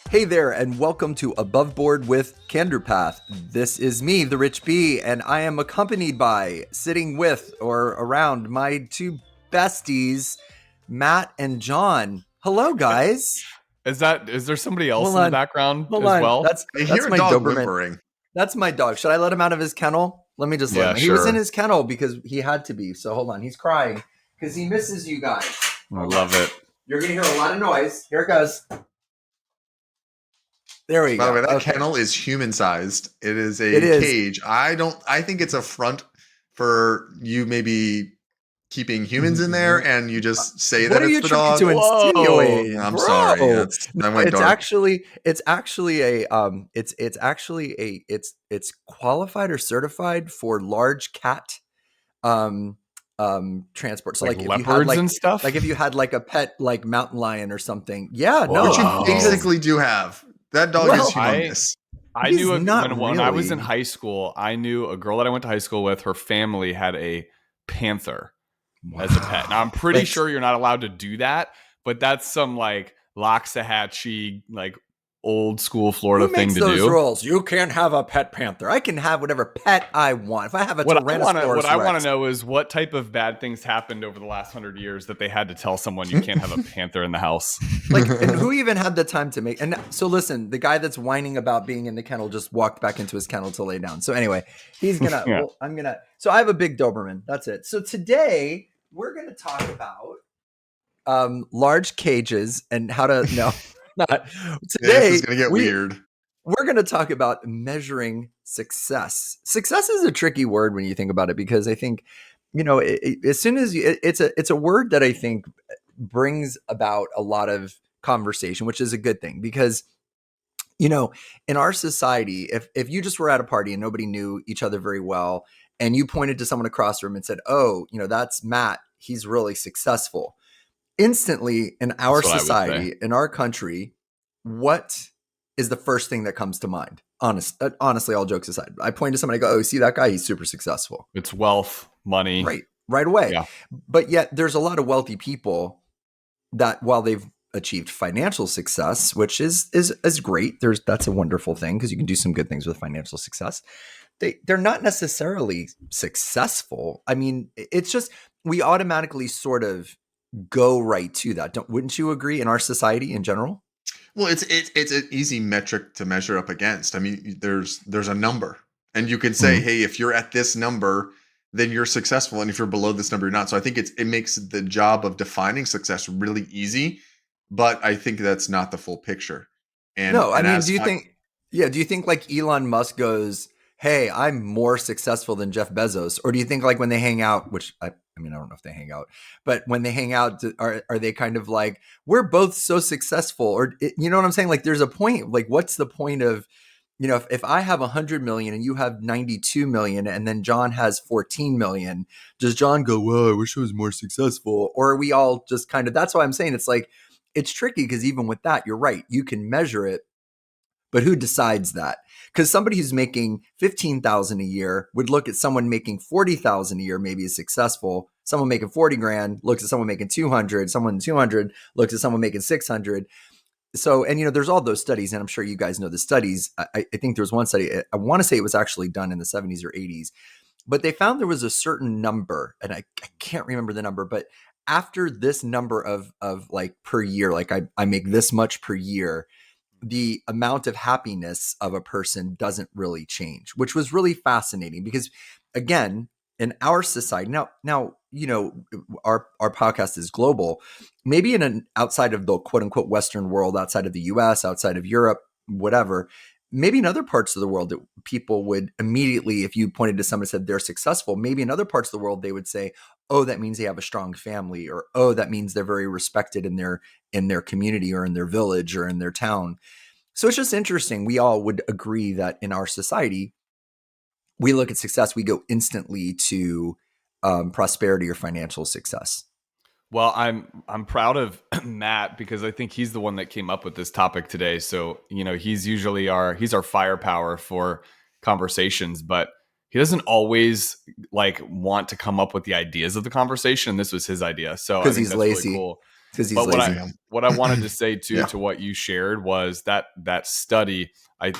Hey there, and welcome to Above Board with Canderpath. This is me, the Rich B, and I am accompanied by, sitting with, or around my two besties, Matt and John. Hello, guys. Is there somebody else Hold in the on. background Hold as on. well? That's I hear a my dog Doberman. whimpering. That's my dog. Should I let him out of his kennel? Let me just let Yeah, him. He was sure. in his kennel because he had to be. So hold on. He's crying because he misses you guys. I love it. You're going to hear a lot of noise. Here it goes. There we go. By the way, that Okay. kennel is human-sized. It is a It is. cage. I think it's a front for you maybe keeping humans in there, and you just say What that are it's you the trying dog. to insinuate? I'm bro? sorry. I went It's dark. actually it's qualified or certified for large cat transport. So Like if you had leopards and stuff? like if you had like a pet like mountain lion or something. Yeah, Whoa. no. Which you Oh. basically do have. That dog Well, is humongous. I He's knew not when I was in really. high school, I knew a girl that I went to high school with. Her family had a panther as a pet. Now I'm pretty Like, sure you're not allowed to do that, but that's some like Loxahatchee, like old school Florida who thing makes to those do. rules? You can't have a pet panther. I can have whatever pet I want. If I have a What Tyrannosaurus I want Rex, to know is what type of bad things happened over the last 100 years that they had to tell someone you can't have a panther in the house. like, and who even had the time to make? And so, listen, the guy that's whining about being in the kennel just walked back into his kennel to lay down. So anyway, he's gonna. Yeah. Well, I'm gonna. So I have a big Doberman. That's it. So today we're gonna talk about large cages and how to. No, not today. This is going to get weird. We're going to talk about measuring success. Success is a tricky word when you think about it, because I think, as soon as it's a word that I think brings about a lot of conversation, which is a good thing, because, in our society, if you just were at a party and nobody knew each other very well, and you pointed to someone across the room and said, "Oh, that's Matt. He's really successful." Instantly, in our That's what I would society, in our country, what is the first thing that comes to mind? Honestly, all jokes aside, I point to somebody, I go, "Oh, see that guy? He's super successful." It's wealth, money. Right away. Yeah. But yet there's a lot of wealthy people that, while they've achieved financial success, which is great, that's a wonderful thing, because you can do some good things with financial success. They're not necessarily successful. I mean, it's just, we automatically sort of go right to that. Wouldn't you agree, in our society in general? Well, it's an easy metric to measure up against. I mean, there's a number, and you can say, hey, if you're at this number, then you're successful, and if you're below this number, you're not. So I think it makes the job of defining success really easy, but I think that's not the full picture. No, I mean, do you think like Elon Musk goes, "Hey, I'm more successful than Jeff Bezos," or do you think like when they hang out, which I mean, I don't know if they hang out, but when they hang out, are they kind of like, "We're both so successful," or you know what I'm saying? Like, there's a point. Like, what's the point of, if I have 100 million and you have 92 million, and then John has 14 million, does John go, "Well, I wish I was more successful," or are we all just kind of? That's why I'm saying it's like, it's tricky, because even with that, you're right, you can measure it, but who decides that? Because somebody who's making 15,000 a year would look at someone making 40,000 a year, maybe is successful. Someone making 40 grand looks at someone making 200. Someone 200 looks at someone making 600. So, and there's all those studies, and I'm sure you guys know the studies. I think there was one study, I want to say it was actually done in the 70s or 80s, but they found there was a certain number, and I can't remember the number, but after this number of like per year, like I make this much per year, the amount of happiness of a person doesn't really change, which was really fascinating, because again, in our society now, our podcast is global. Maybe in an outside of the quote unquote Western world, outside of the US, outside of Europe, whatever, maybe in other parts of the world that people would immediately, if you pointed to someone and said they're successful, maybe in other parts of the world, they would say, "Oh, that means they have a strong family," or, "Oh, that means they're very respected in their community or in their village or in their town." So it's just interesting. We all would agree that in our society, we look at success, we go instantly to prosperity or financial success. Well, I'm proud of Matt, because I think he's the one that came up with this topic today. So, he's usually he's our firepower for conversations, but he doesn't always like want to come up with the ideas of the conversation. This was his idea. So I Because think he's that's lazy. really cool. because he's But lazy. what I wanted to say too Yeah. to what you shared was that study,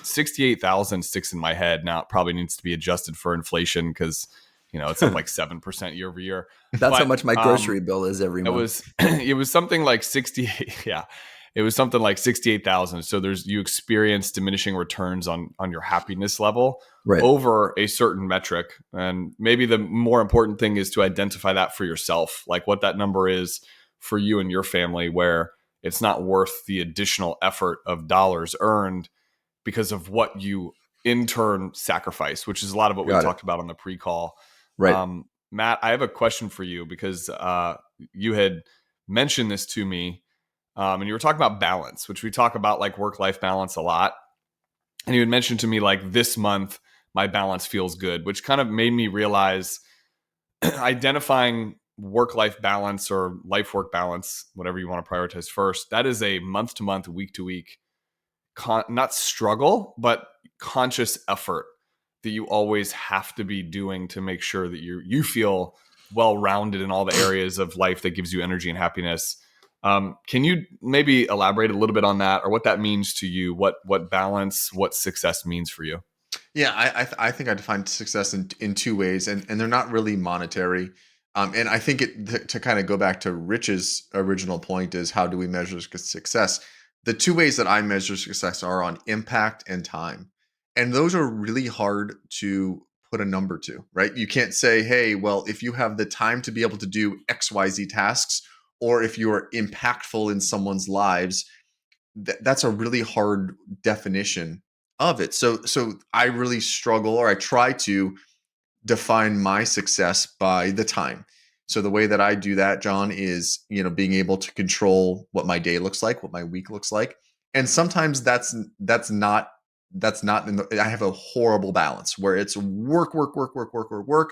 68,000 sticks in my head. Now it probably needs to be adjusted for inflation because it's up like 7% year over year. That's how But much my grocery bill is every it month. was it was something like 68. Yeah, it was something like 68,000. So you experience diminishing returns on your happiness level Right. over a certain metric, and maybe the more important thing is to identify that for yourself, like what that number is for you and your family, where it's not worth the additional effort of dollars earned because of what you in turn sacrifice, which is a lot of what we talked about on the pre-call. Right. Matt, I have a question for you because you had mentioned this to me, and you were talking about balance, which we talk about like work-life balance a lot. And you had mentioned to me like this month, my balance feels good, which kind of made me realize identifying work-life balance or life-work balance, whatever you want to prioritize first, that is a month-to-month, week-to-week, not struggle, but conscious effort that you always have to be doing to make sure that you feel well-rounded in all the areas of life that gives you energy and happiness. Can you maybe elaborate a little bit on that, or what that means to you? What balance, what success means for you? Yeah, I think I define success in two ways, and they're not really monetary. And I think to kind of go back to Rich's original point is, how do we measure success? The two ways that I measure success are on impact and time, and those are really hard to put a number to, right? You can't say, hey, well, if you have the time to be able to do XYZ tasks, or if you are impactful in someone's lives, that's a really hard definition of it. So I really struggle, or I try to define my success by the time. So the way that I do that, John, is, being able to control what my day looks like, what my week looks like. And sometimes that's not I have a horrible balance where it's work, work, work, work, work, work, work,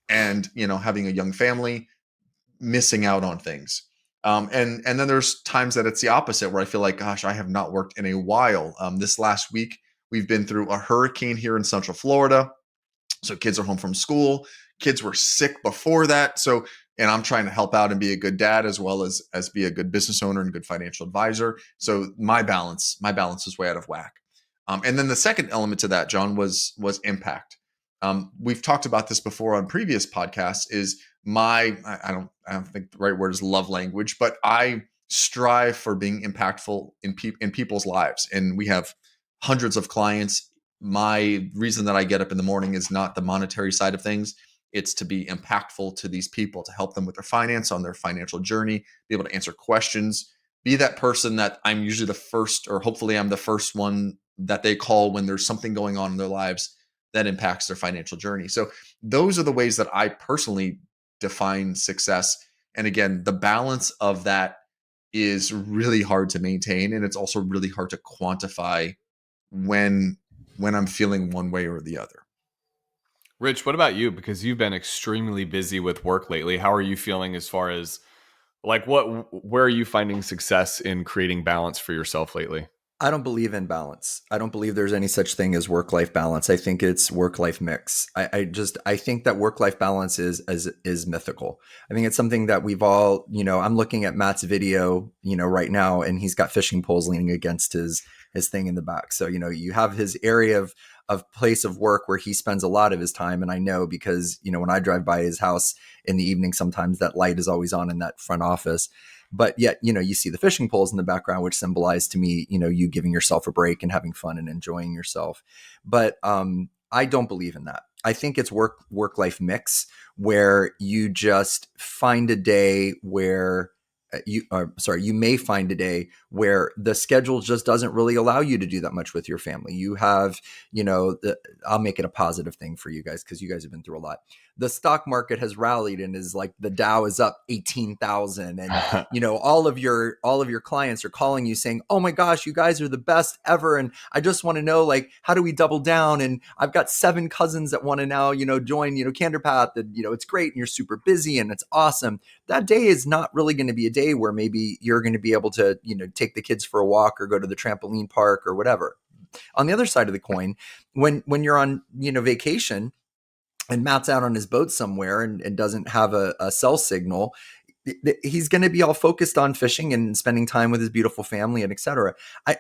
and having a young family, missing out on things. And then there's times that it's the opposite, where I feel like, gosh, I have not worked in a while. This last week, we've been through a hurricane here in Central Florida. So kids are home from school. Kids were sick before that. And I'm trying to help out and be a good dad, as well as be a good business owner and good financial advisor. So my balance is way out of whack. And then the second element to that, John, was impact. We've talked about this before on previous podcasts. Is I don't think the right word is love language, but I strive for being impactful in people's lives. And we have hundreds of clients. My reason that I get up in the morning is not the monetary side of things. It's to be impactful to these people, to help them with their finance, on their financial journey, be able to answer questions, be that person that I'm usually the first, or hopefully I'm the first one that they call when there's something going on in their lives that impacts their financial journey. So those are the ways that I personally define success. And again, the balance of that is really hard to maintain, and it's also really hard to quantify when I'm feeling one way or the other. Rich, what about you? Because you've been extremely busy with work lately. How are you feeling as far as like where are you finding success in creating balance for yourself lately? I don't believe in balance. I don't believe there's any such thing as work-life balance. I think it's work-life mix. I think that work-life balance is mythical. I think it's something that we've all, I'm looking at Matt's video, right now, and he's got fishing poles leaning against his thing in the back. So, you have his area of place of work where he spends a lot of his time. And I know because, when I drive by his house in the evening, sometimes that light is always on in that front office. But yet, you see the fishing poles in the background, which symbolize to me, you giving yourself a break and having fun and enjoying yourself. But I don't believe in that. I think it's work-life mix, where you just find a day where you may find a day where the schedule just doesn't really allow you to do that much with your family. You have, I'll make it a positive thing for you guys, because you guys have been through a lot. The stock market has rallied and is like, the Dow is up 18,000, and all of your clients are calling you saying, "Oh my gosh, you guys are the best ever, and I just want to know, like, how do we double down? And I've got 7 cousins that want to now, join, CandorPath, and it's great, and you're super busy and it's awesome." That day is not really going to be a day where maybe you're going to be able to, take the kids for a walk or go to the trampoline park or whatever. On the other side of the coin, when you're on, vacation, and Matt's out on his boat somewhere and doesn't have a cell signal, he's going to be all focused on fishing and spending time with his beautiful family and etc. I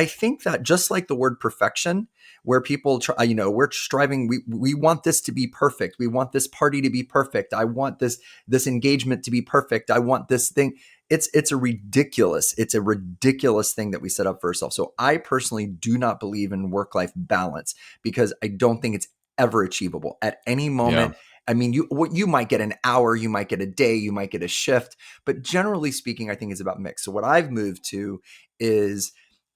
think that just like the word perfection, where people try, we're striving, we want this to be perfect. We want this party to be perfect. I want this engagement to be perfect. I want this thing. It's a ridiculous thing that we set up for ourselves. So I personally do not believe in work-life balance because I don't think it's ever achievable at any moment. Yeah. I mean, you might get an hour, you might get a day, you might get a shift, but generally speaking, I think it's about mix. So what I've moved to is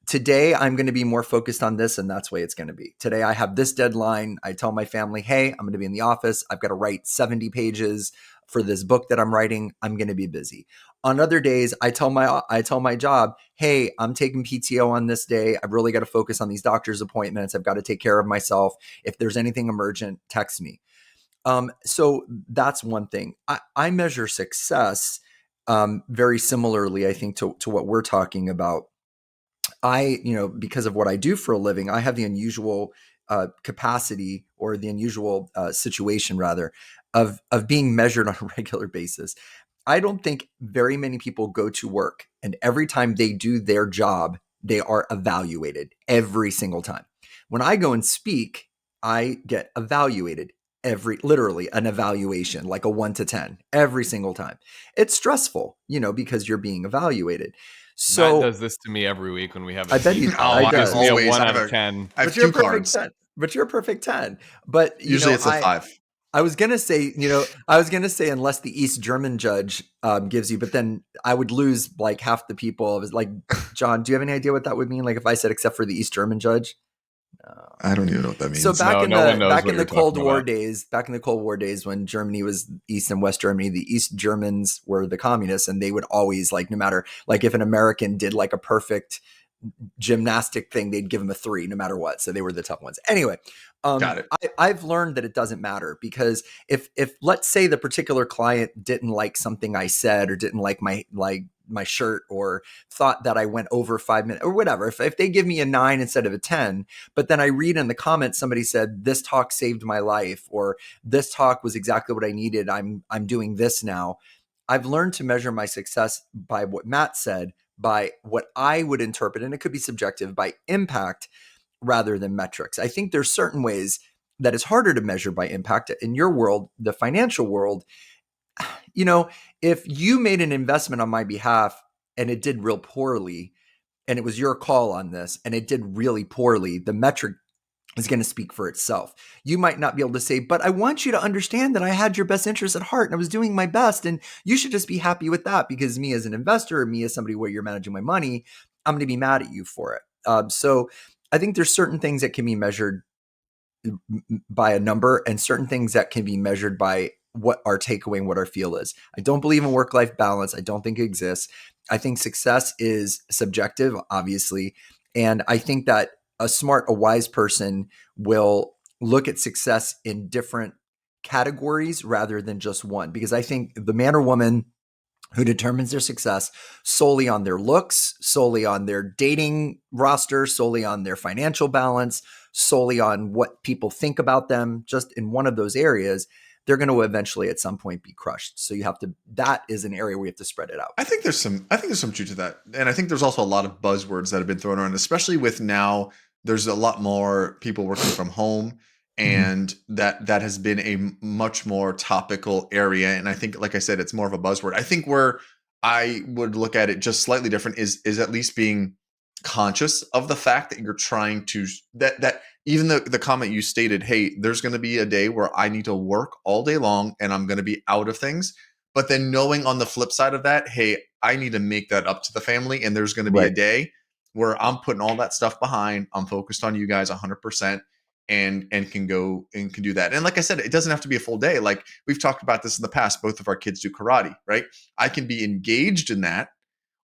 today I'm going to be more focused on this, and that's the way it's going to be. Today I have this deadline. I tell my family, hey, I'm going to be in the office. I've got to write 70 pages for this book that I'm writing. I'm going to be busy. On other days, I tell my job, hey, I'm taking PTO on this day. I've really got to focus on these doctor's appointments. I've got to take care of myself. If there's anything emergent, text me. So that's one thing. I measure success very similarly, I think, to what we're talking about. Because of what I do for a living, I have the unusual capacity or the unusual situation, rather, of being measured on a regular basis. I don't think very many people go to work and every time they do their job, they are evaluated every single time. When I go and speak, I get evaluated literally an evaluation, like a 1 to 10 every single time. It's stressful, because you're being evaluated. So Matt does this to me every week when we have a I bet he team call. He gives me a 1 out of 10. I have but you're a 2 perfect cards. 10. But you're a perfect 10. But Usually it's a 5. I was gonna say, unless the East German judge gives you, but then I would lose like half the people. It was like, John, do you have any idea what that would mean? Like if I said except for the East German judge? I don't even know what that means. So back in the Cold War about. days, when Germany was East and West Germany, the East Germans were the communists, and they would always, like, no matter, like if an American did like a perfect gymnastic thing, they'd give him a 3 no matter what. So they were the tough ones. Anyway, Got it. I've learned that it doesn't matter, because if let's say the particular client didn't like something I said or didn't like my shirt or thought that I went over 5 minutes or whatever, if they give me a 9 instead of a 10, but then I read in the comments somebody said this talk saved my life or this talk was exactly what I needed, I'm doing this now. I've learned to measure my success by what Matt said, by what I would interpret, and it could be subjective, by impact rather than metrics. I think there's certain ways that it's harder to measure by impact. In your world, the financial world, if you made an investment on my behalf and it did real poorly, and it was your call on this and it did really poorly, the metric is going to speak for itself. You might not be able to say, but I want you to understand that I had your best interest at heart and I was doing my best, and you should just be happy with that, because me as an investor, or me as somebody where you're managing my money, I'm going to be mad at you for it. So I think there's certain things that can be measured by a number and certain things that can be measured by what our takeaway and what our feel is. I don't believe in work-life balance. I don't think it exists. I think success is subjective, obviously. And I think that a wise person will look at success in different categories rather than just one, because I think the man or woman who determines their success solely on their looks, solely on their dating roster, solely on their financial balance, solely on what people think about them, just in one of those areas, they're going to eventually at some point be crushed. So that is an area where you have to spread it out. I think there's some truth to that. And I think there's also a lot of buzzwords that have been thrown around, especially with now there's a lot more people working from home, and that has been a much more topical area. And I think, like I said, it's more of a buzzword. I think where I would look at it just slightly different is at least being conscious of the fact that you're trying to, that even the comment you stated, hey, there's going to be a day where I need to work all day long and I'm going to be out of things. But then knowing on the flip side of that, hey, I need to make that up to the family. And there's going to be a day where I'm putting all that stuff behind. I'm focused on you guys 100%, and can go and can do that. And like I said, it doesn't have to be a full day. Like we've talked about this in the past. Both of our kids do karate, right? I can be engaged in that,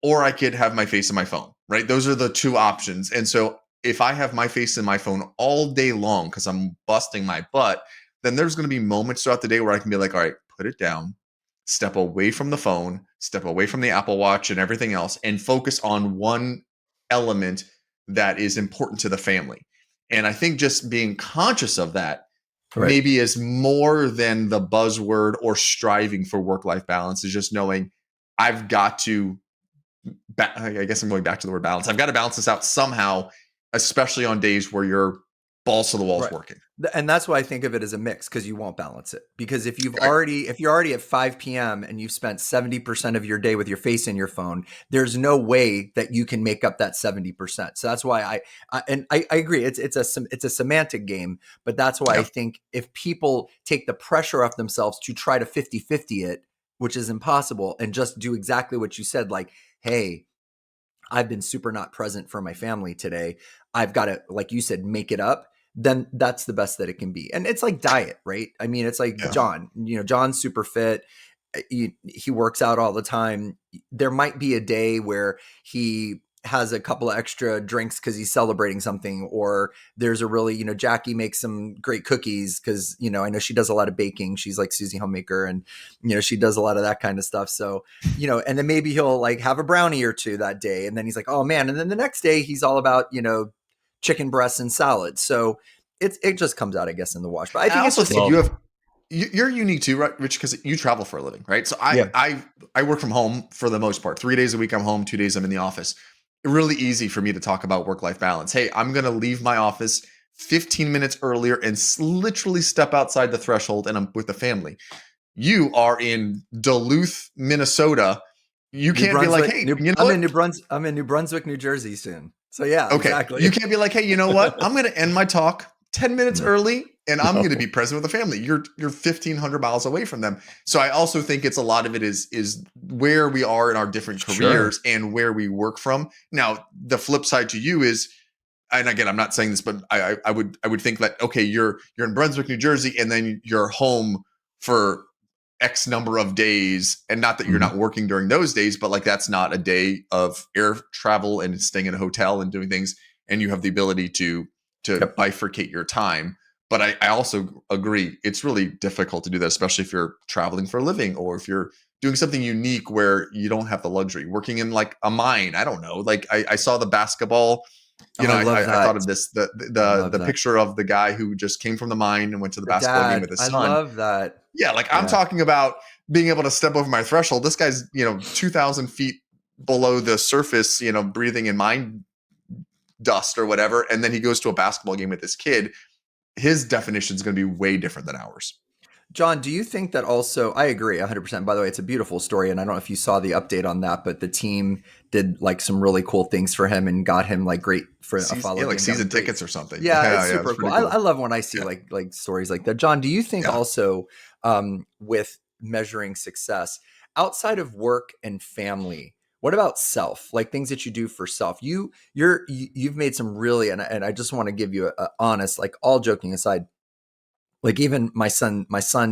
or I could have my face in my phone, right? Those are the two options. And so if I have my face in my phone all day long because I'm busting my butt, then there's going to be moments throughout the day where I can be like, all right, put it down, step away from the phone, step away from the Apple Watch and everything else, and focus on one element that is important to the family. And I think just being conscious of that maybe is more than the buzzword or striving for work-life balance, is just knowing I've got to, I guess I'm going back to the word balance. I've got to balance this out somehow, especially on days where you're balls to the walls Right. working. And that's why I think of it as a mix, because you won't balance it. Because if you're already at 5 p.m. and you've spent 70% of your day with your face in your phone, there's no way that you can make up that 70%. So that's why I agree. It's a semantic game, but that's why I think if people take the pressure off themselves to try to 50-50 it, which is impossible, and just do exactly what you said, like, hey, I've been super not present for my family today. I've got to, like you said, make it up. Then that's the best that it can be. And it's like diet, right? I mean, it's like John, John's super fit. He works out all the time. There might be a day where he has a couple of extra drinks because he's celebrating something, or there's a really, Jackie makes some great cookies because, I know she does a lot of baking. She's like Susie Homemaker, and, she does a lot of that kind of stuff. So, and then maybe he'll like have a brownie or two that day. And then he's like, oh man. And then the next day he's all about, chicken breasts and salad. So it just comes out, I guess, in the wash. But I think also think you're unique too, right, Rich? Because you travel for a living, right? So I work from home for the most part. 3 days a week I'm home, 2 days I'm in the office. Really easy for me to talk about work-life balance. Hey, I'm going to leave my office 15 minutes earlier and literally step outside the threshold, and I'm with the family. You are in Duluth, Minnesota. You can't be like, hey, I'm in New Brunswick, New Jersey soon. So yeah, okay. Exactly. You can't be like, hey, you know what? I'm going to end my talk 10 minutes early, and I'm going to be present with the family. You're 1,500 miles away from them. So I also think it's a lot of it is where we are in our different careers and where we work from. Now, the flip side to you is, and again, I'm not saying this, but I would think that, okay, you're in Brunswick, New Jersey, and then you're home for X number of days, and not that you're not working during those days, but like that's not a day of air travel and staying in a hotel and doing things, and you have the ability to bifurcate your time. But I also agree, it's really difficult to do that, especially if you're traveling for a living, or if you're doing something unique where you don't have the luxury. Working in like a mine, I don't know. Like I saw the basketball. I thought of this the picture of the guy who just came from the mine and went to the basketball game with his son. I love that. Yeah, like I'm talking about being able to step over my threshold. This guy's 2,000 feet below the surface, breathing in mine dust or whatever, and then he goes to a basketball game with this kid. His definition is going to be way different than ours. John, do you think that also, I agree 100%. By the way, it's a beautiful story. And I don't know if you saw the update on that, but the team did like some really cool things for him and got him like great for a follow. Yeah, like season tickets or something. Yeah, it's super cool. I love when I see like stories like that. John, do you think also with measuring success outside of work and family, what about self, like things that you do for self? You've made some really, and I just want to give you a honest, like all joking aside, like even my son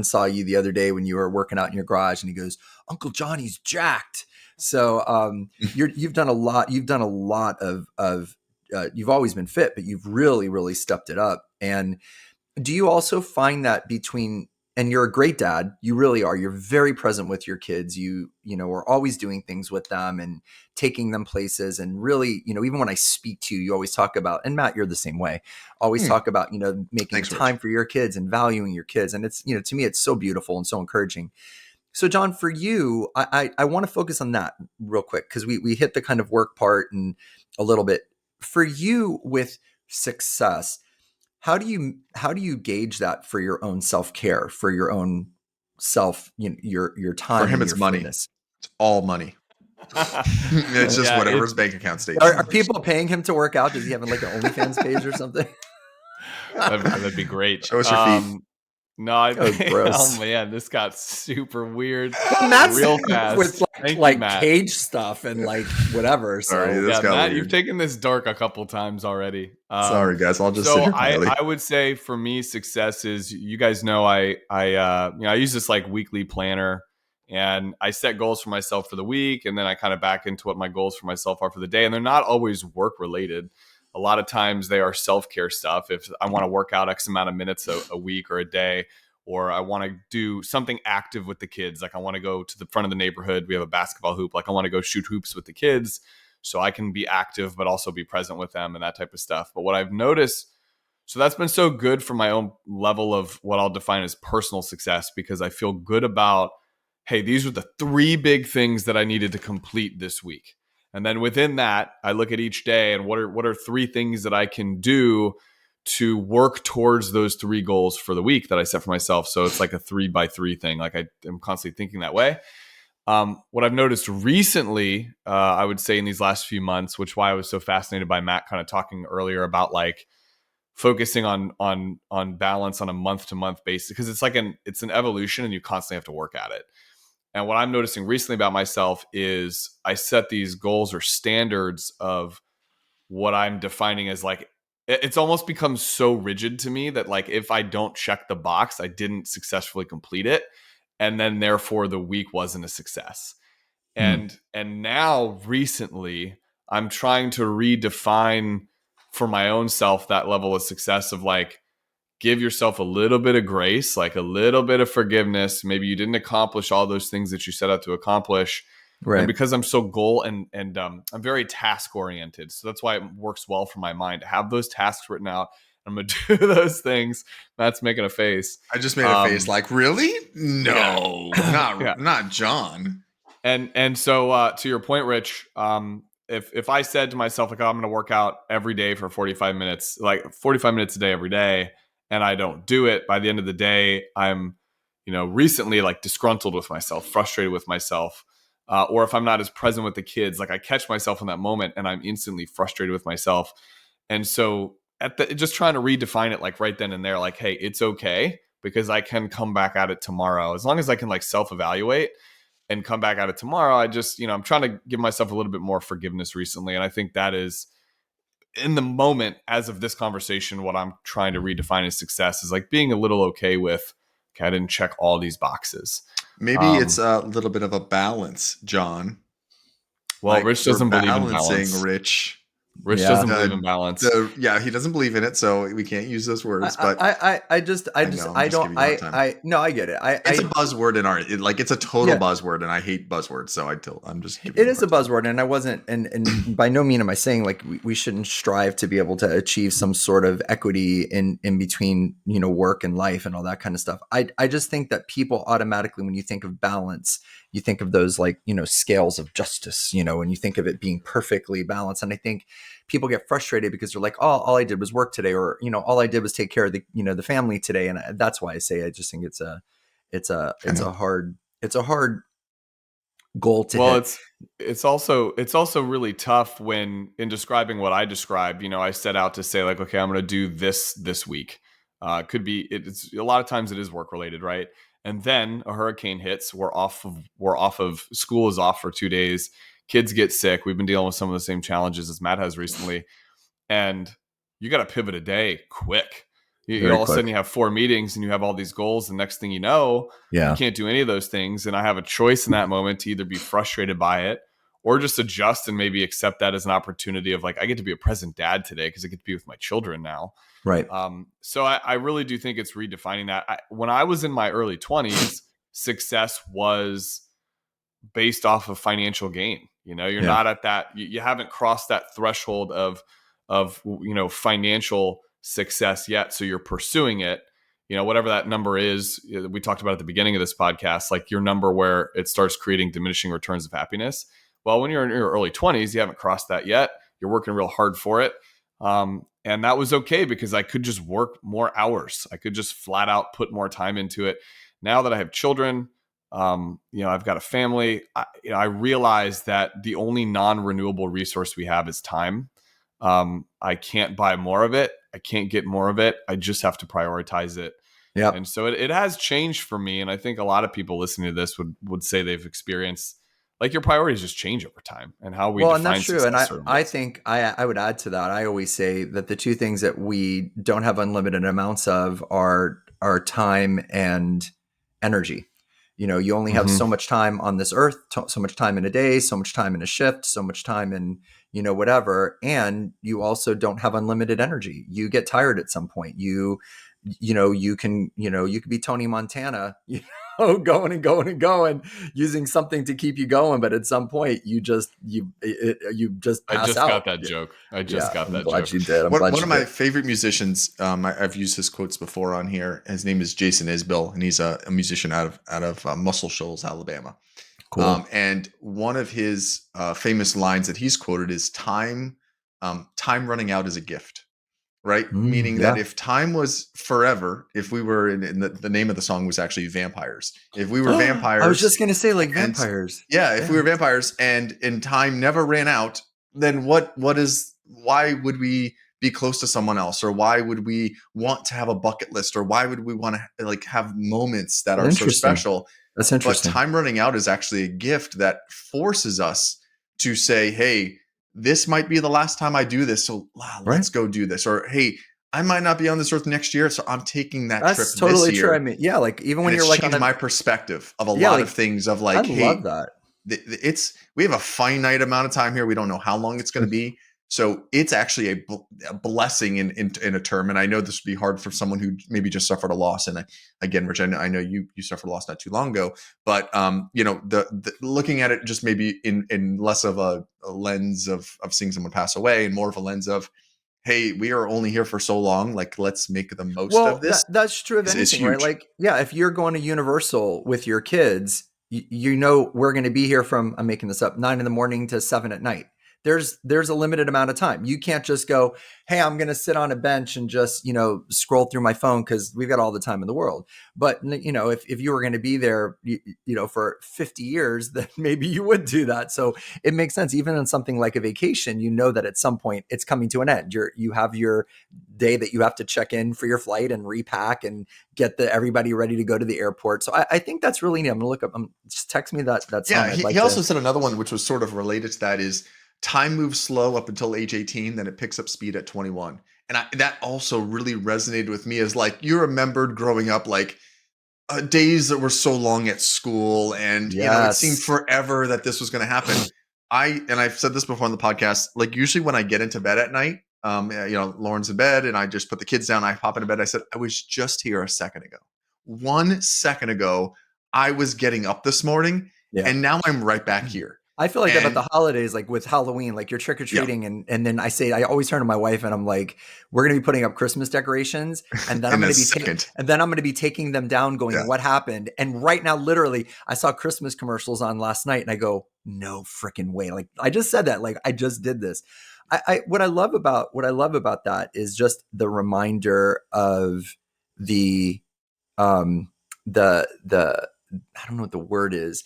saw you the other day when you were working out in your garage, and he goes, Uncle Johnny's jacked. So you've done a lot. You've done a lot of you've always been fit, but you've really, really stepped it up. And do you also find that and you're a great dad, you really are, you're very present with your kids. You are always doing things with them and taking them places. And really, even when I speak to you, you always talk about, and Matt, you're the same way, always talk about, making time for your kids and valuing your kids. And it's, to me, it's so beautiful and so encouraging. So John, for you, I want to focus on that real quick, because we hit the kind of work part and a little bit. For you with success, how do you gauge that for your own self-care, for your own self, your time? For him, it's money. Fitness? It's all money. It's just whatever his bank account states. Are people paying him to work out? Does he have like an OnlyFans page or something? That'd be great. Show us your feet. No, oh man, this got super weird Matt's real fast with like cage stuff and like whatever. So Sorry, Matt, you've taken this dark a couple times already. Sorry, guys. I'll just. So I would say for me, success is, you guys know, I use this like weekly planner, and I set goals for myself for the week, and then I kind of back into what my goals for myself are for the day, and they're not always work related. A lot of times they are self-care stuff. If I want to work out X amount of minutes a week or a day, or I want to do something active with the kids, like I want to go to the front of the neighborhood, we have a basketball hoop, like I want to go shoot hoops with the kids so I can be active but also be present with them and that type of stuff. But what I've noticed, so that's been so good for my own level of what I'll define as personal success, because I feel good about, hey, these are the 3 big things that I needed to complete this week. And then within that, I look at each day and what are 3 things that I can do to work towards those 3 goals for the week that I set for myself. So it's like a 3x3 thing. Like I am constantly thinking that way. What I've noticed recently, I would say in these last few months, which why I was so fascinated by Matt kind of talking earlier about like focusing on balance on a month to month basis, because it's an evolution and you constantly have to work at it. And what I'm noticing recently about myself is I set these goals or standards of what I'm defining as like, it's almost become so rigid to me that like, if I don't check the box, I didn't successfully complete it. And then therefore the week wasn't a success. And now recently I'm trying to redefine for my own self that level of success of like, give yourself a little bit of grace, like a little bit of forgiveness. Maybe you didn't accomplish all those things that you set out to accomplish. Right. And because I'm so goal and I'm very task oriented. So that's why it works well for my mind to have those tasks written out. I'm going to do those things. Matt's making a face. I just made a face like, really? No, Yeah. not John. And so to your point, Rich, if I said to myself, like, oh, I'm going to work out every day for 45 minutes, like 45 minutes a day every day, and I don't do it, by the end of the day, I'm, recently like disgruntled with myself, frustrated with myself. Or if I'm not as present with the kids, like I catch myself in that moment and I'm instantly frustrated with myself. And so just trying to redefine it like right then and there, like, hey, it's okay because I can come back at it tomorrow. As long as I can like self-evaluate and come back at it tomorrow, I just, I'm trying to give myself a little bit more forgiveness recently. And I think that is in the moment, as of this conversation, what I'm trying to redefine as success is like being a little okay with, okay, I didn't check all these boxes. Maybe it's a little bit of a balance, John. Well, like Rich doesn't believe in balance. Rich doesn't believe in balance. He doesn't believe in it, so we can't use those words. But I get it. It's a buzzword in art. It's a total buzzword, and I hate buzzwords. So I'm just. It is a buzzword, and I wasn't, and by no means am I saying like we shouldn't strive to be able to achieve some sort of equity in between work and life and all that kind of stuff. I just think that people automatically, when you think of balance, you think of those like scales of justice, and you think of it being perfectly balanced, and I think people get frustrated because they're like, oh, all I did was work today, or all I did was take care of the the family today, and that's why I say I just think it's a hard goal to hit. It's also really tough when in describing what I described, I set out to say like, okay, I'm going to do this week. Could be it's a lot of times it is work related, right? And then a hurricane hits. We're off of school is off for 2 days. Kids get sick. We've been dealing with some of the same challenges as Matt has recently. And you got to pivot a day quick. You all of a sudden you have 4 meetings and you have all these goals. The next thing you know, you can't do any of those things. And I have a choice in that moment to either be frustrated by it or just adjust and maybe accept that as an opportunity of like, I get to be a present dad today because I get to be with my children now. Right. So I really do think it's redefining that. When I was in my early 20s, success was based off of financial gain. You're not at that. You haven't crossed that threshold of financial success yet. So you're pursuing it, whatever that number is. We talked about at the beginning of this podcast, like your number where it starts creating diminishing returns of happiness. Well, when you're in your early 20s, you haven't crossed that yet. You're working real hard for it. And that was okay because I could just work more hours. I could just flat out put more time into it. Now that I have children, I've got a family. I realize that the only non-renewable resource we have is time. I can't buy more of it. I can't get more of it. I just have to prioritize it. Yeah. And so it has changed for me. And I think a lot of people listening to this would say they've experienced like your priorities just change over time and how we define and that's true. And I think I would add to that. I always say that the 2 things that we don't have unlimited amounts of are time and energy. You only have so much time on this earth, so much time in a day, so much time in a shift, so much time in, whatever. And you also don't have unlimited energy. You get tired at some point. You can be Tony Montana, going and going and going, using something to keep you going. But at some point, you just I pass just out. got that joke. I Yeah, just got I'm that glad joke. you did. I'm glad One you of my did. favorite musicians, I've used his quotes before on here. His name is Jason Isbell, and he's a musician out of Muscle Shoals, Alabama. Cool. And one of his famous lines that he's quoted is time running out is a gift, right? Meaning that Yeah. if time was forever, if we were in the name of the song was actually vampires. If we were vampires, I was just gonna say, like, and vampires. yeah, if we were vampires and time never ran out, then why would we be close to someone else, or why would we want to have a bucket list, or why would we want to like have moments that are so Interesting. special? That's But interesting. time running out is actually a gift that forces us to say, hey, this might be the last time I do this. So let's go do this. Or, hey, I might not be on this earth next year. So I'm taking that trip That's this totally true. I year. mean, yeah, like even when And you're it's like on changed a my perspective of a lot of things of I like, love hey, that. we have a finite amount of time here. We don't know how long it's going to be. So it's actually a blessing in a term. And I know this would be hard for someone who maybe just suffered a loss. And again, Rich, I know you suffered a loss not too long ago, but the looking at it just maybe in less of a lens of seeing someone pass away and more of a lens of, hey, we are only here for so long. Like, let's make the most of this. That's true of anything, right? Huge. Like, yeah, if you're going to Universal with your kids, you know we're going to be here from, I'm making this up, 9 a.m. to 7 p.m. There's a limited amount of time. You can't just go, hey, I'm going to sit on a bench and just, scroll through my phone because we've got all the time in the world. But, if you were going to be there, for 50 years, then maybe you would do that. So it makes sense. Even on something like a vacation, you know that at some point it's coming to an end. You have your day that you have to check in for your flight and repack and get everybody ready to go to the airport. So I think that's really neat. I'm gonna look up. Just text me that song. Yeah, he also said another one which was sort of related to that is time moves slow up until age 18, then it picks up speed at 21. And that also really resonated with me as like you remembered growing up like days that were so long at school and it seemed forever that this was going to happen. I've said this before on the podcast, like usually when I get into bed at night, Lauren's in bed and I just put the kids down, I pop into bed. I said, I was just here a second ago. 1 second ago, I was getting up this morning and now I'm right back here. I feel like that about the holidays, like with Halloween, like you're trick-or-treating and then I always turn to my wife and I'm like, we're going to be putting up Christmas decorations and then I'm going to be taking them down going, what happened? And right now, literally, I saw Christmas commercials on last night and I go, no freaking way. Like I just said that, like I just did this. What I love about that is just the reminder of the I don't know what the word is,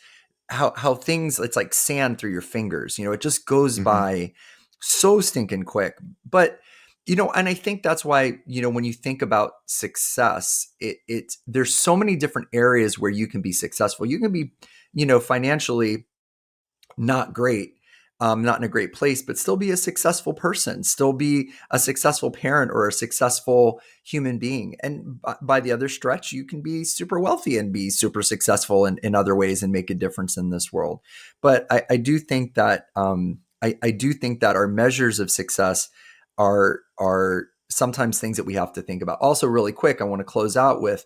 how things, it's like sand through your fingers, it just goes by so stinking quick. But, and I think that's why, when you think about success, there's so many different areas where you can be successful. You can be, financially not great, not in a great place, but still be a successful person, still be a successful parent or a successful human being. And by the other stretch, you can be super wealthy and be super successful in other ways and make a difference in this world. But I do think that I do think that our measures of success are sometimes things that we have to think about. Also, really quick, I want to close out with,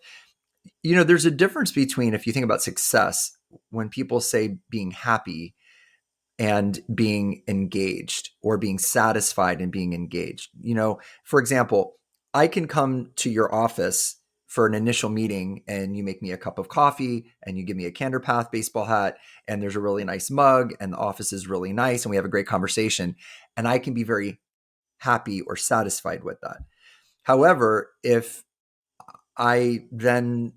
there's a difference between, if you think about success, when people say being happy and being engaged, or being satisfied and being engaged. For example, I can come to your office for an initial meeting and you make me a cup of coffee and you give me a Candor Path baseball hat and there's a really nice mug and the office is really nice and we have a great conversation and I can be very happy or satisfied with that. However, if I then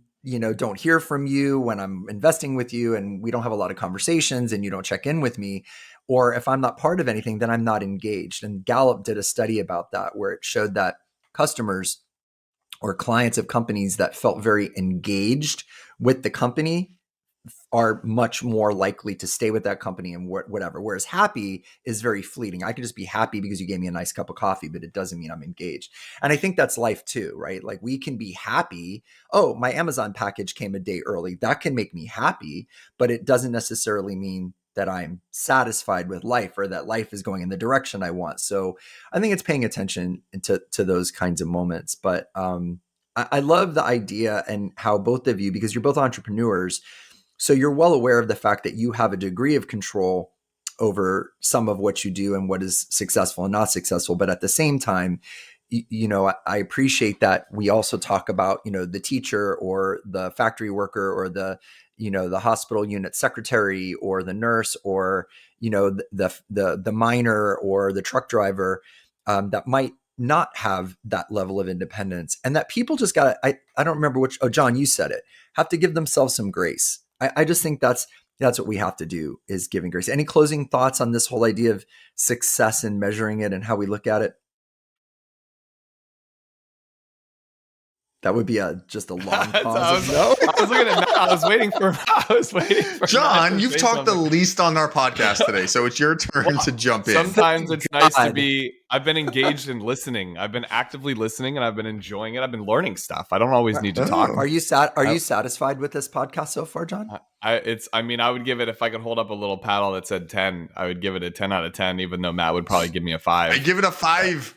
don't hear from you when I'm investing with you and we don't have a lot of conversations and you don't check in with me, or if I'm not part of anything, then I'm not engaged. And Gallup did a study about that where it showed that customers or clients of companies that felt very engaged with the company are much more likely to stay with that company and whatever. Whereas happy is very fleeting. I could just be happy because you gave me a nice cup of coffee, but it doesn't mean I'm engaged. And I think that's life too, right? Like we can be happy. Oh, my Amazon package came a day early. That can make me happy, but it doesn't necessarily mean that I'm satisfied with life or that life is going in the direction I want. So I think it's paying attention to those kinds of moments. But I love the idea and how both of you, because you're both entrepreneurs, so you're well aware of the fact that you have a degree of control over some of what you do and what is successful and not successful. But at the same time, I appreciate that we also talk about, the teacher or the factory worker or the hospital unit secretary or the nurse or, the miner or the truck driver that might not have that level of independence, and that people just I don't remember which, John, you said it, have to give themselves some grace. I just think that's what we have to do, is giving grace. Any closing thoughts on this whole idea of success and measuring it and how we look at it? That would be just a long pause. I was looking at Matt. I was waiting for John, you've talked the least on our podcast today, so it's your turn to jump in. Sometimes it's nice to be. I've been engaged in listening. I've been actively listening, and I've been enjoying it. I've been learning stuff. I don't always need to talk. Are you satisfied with this podcast so far, John? I would give it, if I could hold up a little paddle that said 10, I would give it a 10 out of 10, even though Matt would probably give me a 5. I give it a 5.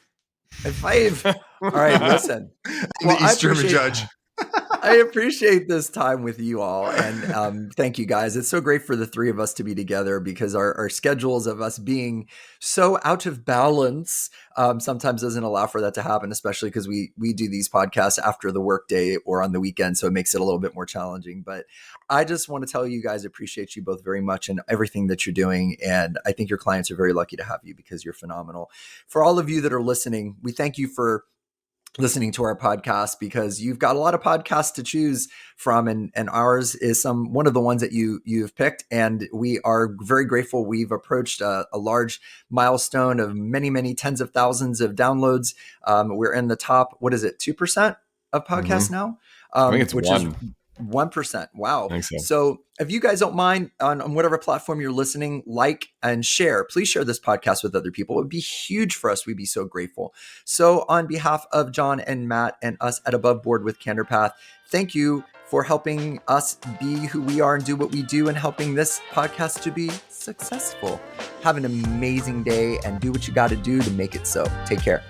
A 5. All right, listen. The East German judge. I appreciate this time with you all. And thank you, guys. It's so great for the three of us to be together, because our schedules of us being so out of balance sometimes doesn't allow for that to happen, especially because we do these podcasts after the workday or on the weekend. So it makes it a little bit more challenging. But I just want to tell you guys, appreciate you both very much and everything that you're doing. And I think your clients are very lucky to have you, because you're phenomenal. For all of you that are listening, we thank you for listening to our podcast, because you've got a lot of podcasts to choose from, and ours is one of the ones that you've picked, and we are very grateful. We've approached a large milestone of many tens of thousands of downloads. We're in the top, 2% of podcasts now? I think it's which 1. is 1%. Wow. I think so. So if you guys don't mind, on whatever platform you're listening, like and share. Please share this podcast with other people. It would be huge for us. We'd be so grateful. So on behalf of John and Matt and us at Above Board with Candor Path, thank you for helping us be who we are and do what we do, and helping this podcast to be successful. Have an amazing day and do what you got to do to make it so. Take care.